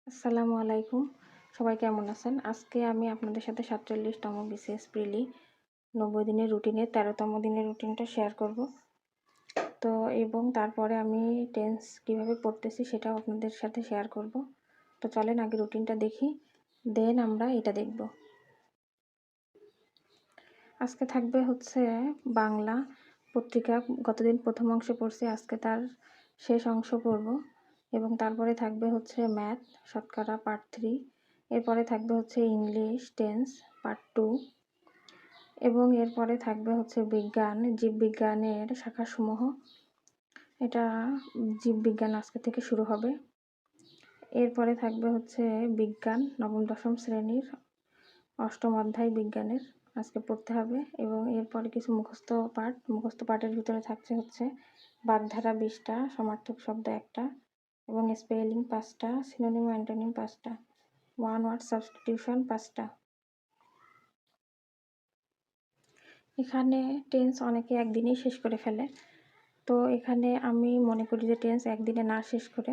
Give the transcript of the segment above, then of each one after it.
আসসালামু আলাইকুম। সবাই কেমন আছেন? আজকে আমি আপনাদের সাথে ৪৭তম বিসিএস প্রিলি ৯০ দিনের রুটিনের ১৩তম দিনের রুটিনটা শেয়ার করব। তো এবং তারপরে আমি টেন্স কিভাবে পড়তেছি সেটাও আপনাদের সাথে শেয়ার করব। তো চলেন আগে রুটিনটা দেখি, দেন আমরা এটা দেখব। আজকে থাকবে হচ্ছে বাংলা পত্রিকা। গতদিন প্রথম অংশ পড়ছি, আজকে তার শেষ অংশ পড়ব। এবং তারপরে থাকবে হচ্ছে ম্যাথ শতকরা পার্ট 3। এরপরে থাকবে হচ্ছে ইংলিশ টেন্স পার্ট 2। এবং এরপরে থাকবে হচ্ছে বিজ্ঞান, জীববিজ্ঞানের শাখাসমূহ। এটা জীববিজ্ঞান আজকে থেকে শুরু হবে। এরপরে থাকবে হচ্ছে বিজ্ঞান নবম দশম শ্রেণীর ৮ম অধ্যায় বিজ্ঞানের আজকে পড়তে হবে। এবং এরপরে কিছু মুখস্থ পাঠের ভিতরে থাকছে হচ্ছে বাগধারা 20টা, সমার্থক শব্দ 1টা এবং স্পেলিং 5টা, সিনোনিম ও অ্যান্টোনিম 5টা, ওয়ান ওয়ার্ড সাবস্টিটিউশন 5টা। এখানে টেন্স অনেকে একদিনেই শেষ করে ফেলে। তো এখানে আমি মনে করি যে টেন্স একদিনে না শেষ করে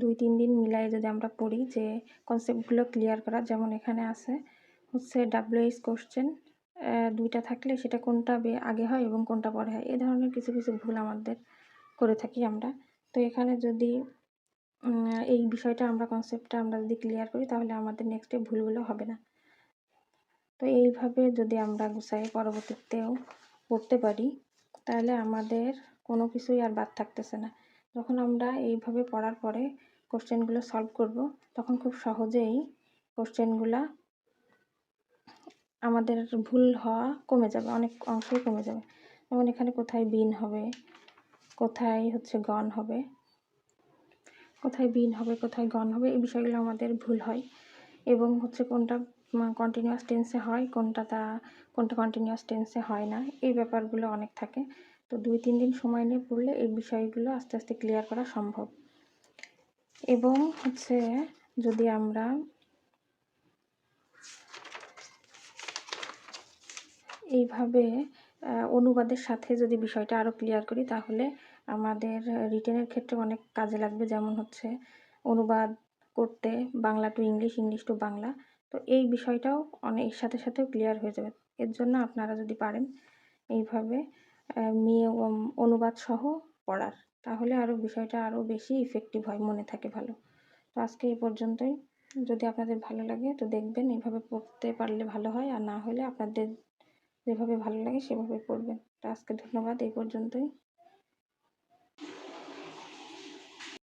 2-3 দিন মিলাই যদি আমরা পড়ি, যে কনসেপ্টগুলো ক্লিয়ার করা। যেমন এখানে আছে হচ্ছে WH কোশ্চেন 2টা থাকলে সেটা কোনটা আগে হয় এবং কোনটা পরে হয়, এই ধরনের কিছু কিছু ভুল আমাদের করে থাকি আমরা। তো এখানে যদি এই বিষয়টা কনসেপ্টটা আমরা যদি ক্লিয়ার করি তাহলে আমাদের নেক্সটে ভুলগুলো হবে না। তো এইভাবে যদি আমরা গুছাই পরবর্তীতেও পড়তে পারি তাহলে আমাদের কোনো কিছুই আর বাদ থাকতেছে না। যখন আমরা এইভাবে পড়ার পরে কোশ্চেনগুলো সলভ করব তখন খুব সহজেই কোশ্চেনগুলা আমাদের ভুল হওয়া কমে যাবে, অনেক অংশই কমে যাবে। যেমন এখানে কোথায় বিন হবে, কোথায় হচ্ছে গণ হবে, কোথায় বিন হবে, কোথায় গণ হবে, এই বিষয়গুলো আমাদের ভুল হয়। এবং হচ্ছে কোনটা কন্টিনিউয়াস টেন্সে হয়, কোনটা কন্টিনিউয়াস টেন্সে হয় না, এই ব্যাপারগুলো অনেক থাকে। তো 2-3 দিন সময় নিয়ে পড়লে এই বিষয়গুলো আস্তে আস্তে ক্লিয়ার করা সম্ভব। এবং হচ্ছে যদি আমরা এইভাবে অনুবাদের সাথে যদি বিষয়টা আরও ক্লিয়ার করি তাহলে আমাদের রিটেনের ক্ষেত্রে অনেক কাজে লাগবে। যেমন হচ্ছে অনুবাদ করতে Bangla to English, English to Bangla, তো এই বিষয়টাও এর সাথে সাথেও ক্লিয়ার হয়ে যাবে। এর জন্য আপনারা যদি পারেন এইভাবে অনুবাদ সহ পড়ার, তাহলে আরও বিষয়টা আরও বেশি ইফেক্টিভ হয়, মনে থাকে ভালো। তো আজকে এই পর্যন্তই। যদি আপনাদের ভালো লাগে তো দেখবেন, এইভাবে পড়তে পারলে ভালো হয়, আর না হলে আপনাদের যেভাবে ভালো লাগে সেভাবে পড়বেন। তো আজকে ধন্যবাদ, এই পর্যন্তই।